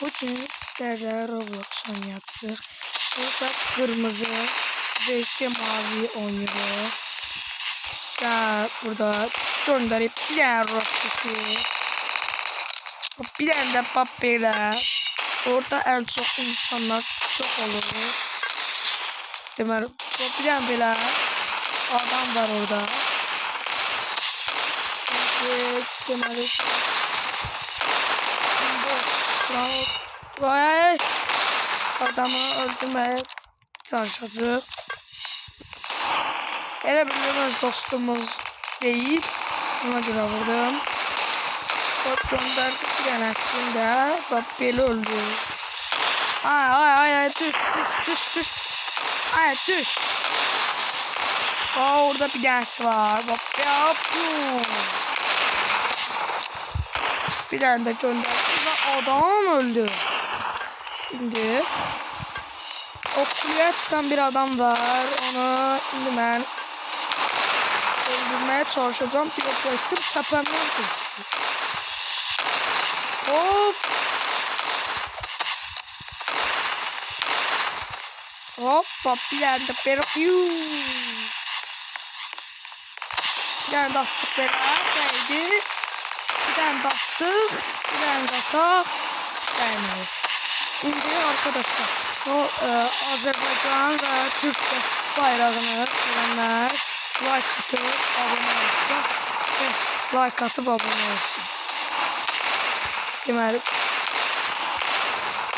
Bugün sizlerle Roblox oynayacağız. Burada kırmızı ve mavi oynuyor. Ya burada gönderip bir tane roketi. Bir tane de papıyla. Orada en çok insanlar çok olur. Demek bir tane böyle adam var orada. Demek buraya adamı öldürmeye çalışacak. Elə bilmez dostumuz değil. Ona göre vurdum. O gönderdik bir tanesinde. Bak beli öldü. Ay düş. Ay düş. Orada bir tanesi var. Bak yapıyorum. Bir tane de gönderdik ve adam öldü. Şimdi o kuleye çıkan bir adam var. Onu şimdi ben öldürmeye çalışacağım. Bir objektif tepemden geçti. Hop. Hoppa bir tane de bir tane de attık beraberdi. Bir tane de attık. Bir tane de atak. Gelmedi. Şimdi arkadaşlar o Azerbaycan ve Türkçe bayrağını sevenler like atıp abone olsun. Like atıp abone olsun. Deməli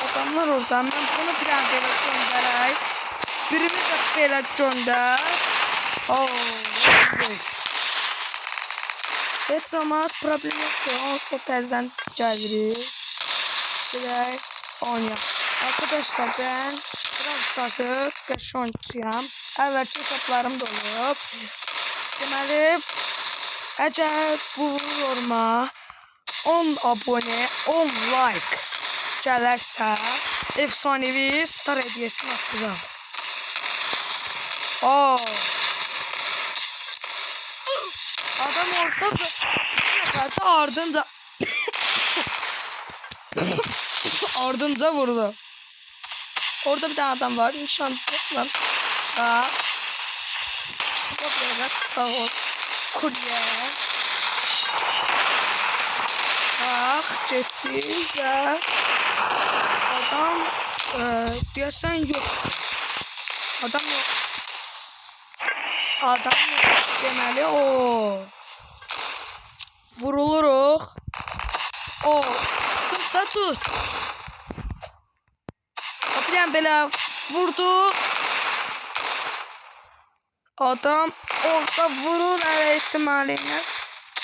adamlar oradan ben bunu bir tane belə göndereyim. Birini de belə gönder. Hiç olmaz, problem yok. Onsuz tezden gəlirik. Direkt oynayalım. Arkadaşlar ben biraz qəşəngçiyəm. Əvvəlki hesablarım da olub. Deməli, əgər bu yoruma 10 abone, 10 like gələrsə, efsanevi star hediyesini atacağım. Adam orada da 2 nəfər də ardınca vurdu. Orada bir tane adam var. Nişanlıkla sağ. Böyle sağ kurye. Bak gitti ve adam diyorsan yok. Adam yok. Adam yok demeli o. Vuruluruk. Tut da tut. Kapıdan böyle vurdu. Adam orada vurur her ihtimaline.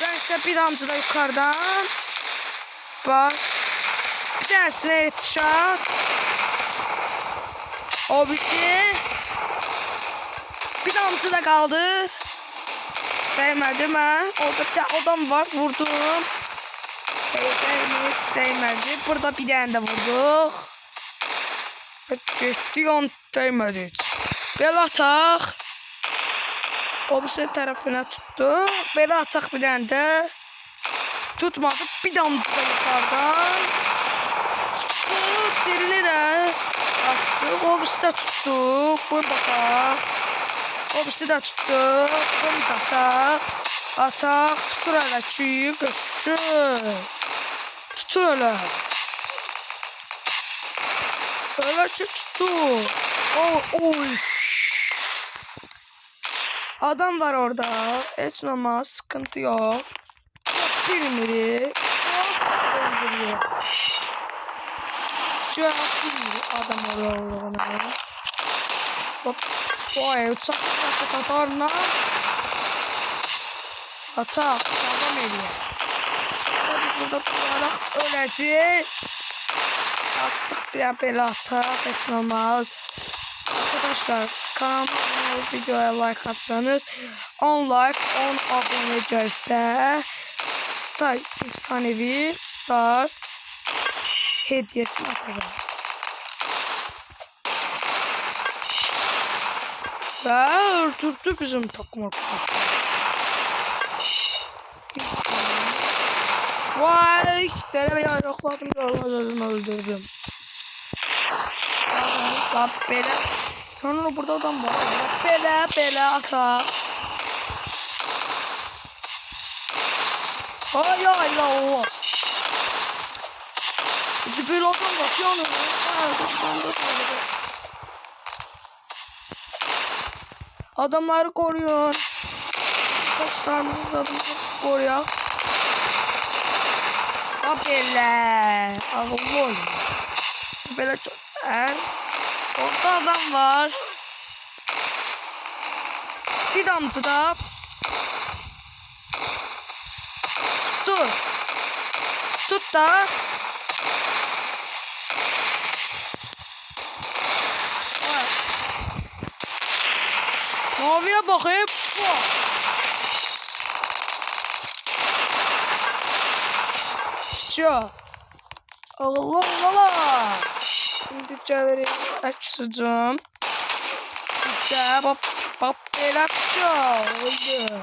Ben ise bir damcı da yukarıdan. Bak. Bir tanesine yetişer. O bir şey. Bir damcı da kaldı. Değmedi mi? Orada bir adam var. Vurdum. Değmedi. Burada bir tane de vurduk. Geçti on değmedi. Belə ataq. O birisi tərəfinə tuttu. Belə ataq bir dənə də. Tutmadı. Bir damcı da yukarıdan. Tuttuk. Birini də attık. O birisi də tuttuk. Bunu da ataq. O birisi də tuttuk. Bunu da ataq. Ataq. Tutur hələ ki. Qışır. Tutur hələ. Öyle tuttu. Oy. Adam var orada. Hiç olmaz. Sıkıntı yok. Bilmiyor. Öldürüyor. Cevap bilmiyor adam orada olduğunu. Hop. Vay uçak atarına. Atak. Adam ediyor. Biz burada durarak öleceğiz. Attık bir böyle atak. Hiç olmaz. Arkadaşlar kanalıma abone olup videoya like atsanız 10 like 10 abone gelse star efsanevi star hediyesini atacağım. Ve öldürdü bizim takım arkadaşlar. Vay! Denemeyi yokladım, öldürdüm. Bak böyle. Sonra burada adam var. Böyle ata. Ay Allah. İşte böyle adam var. Yanıyor. Düşmanımıza saldıracak. Adamları koruyun. Dostlarımızı koruyor. Bak böyle. Ağır. Böyle çok. Orada adam var. Bir damcı da. Dur. Tut da. Maviye bakayım. Şu. Allah. Şimdi çaları açacağım. İşte bak böyle oldu.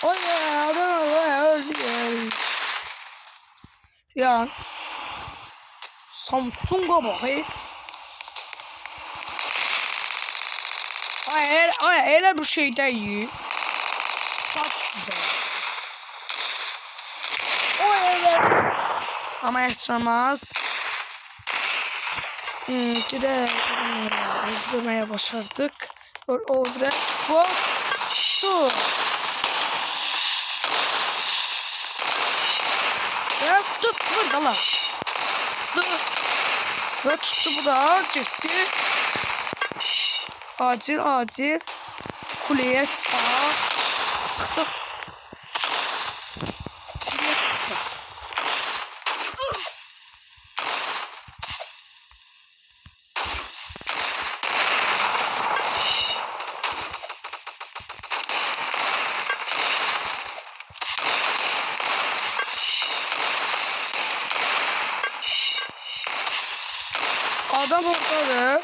O ya adam öldü. Ya. Samsung'a bakayım. Ay öyle bir şey değil. Bak size. O evet. Ama yaşamaz. Gide öldürmeye başardık. Orada bu. Dur. Ya tut burada lan. Tuttu. Ve tuttu bu da ciddi. Acil kuleye çıktık. Kuleye çıktık. Adam ortada.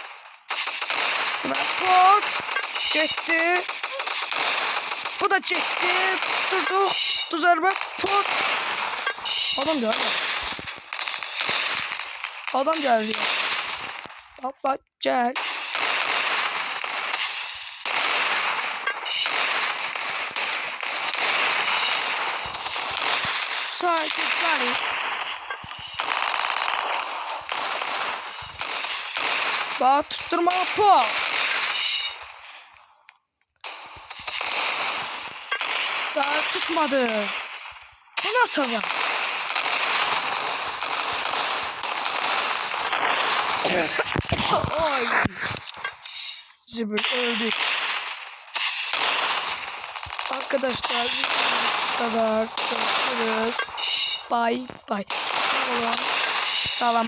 Pot çekti. Bu da çekti. Durdu. Düzelme. Pot. Adam geldi. Adam geldi. Baba gel. Sakin. Bak tutturma pot. Daha tutmadı. Bunu atacağım. Oy. Zibir öldük. Arkadaşlar bu kadar. Görüşürüz. Bye. Sağ olun. Sağlam.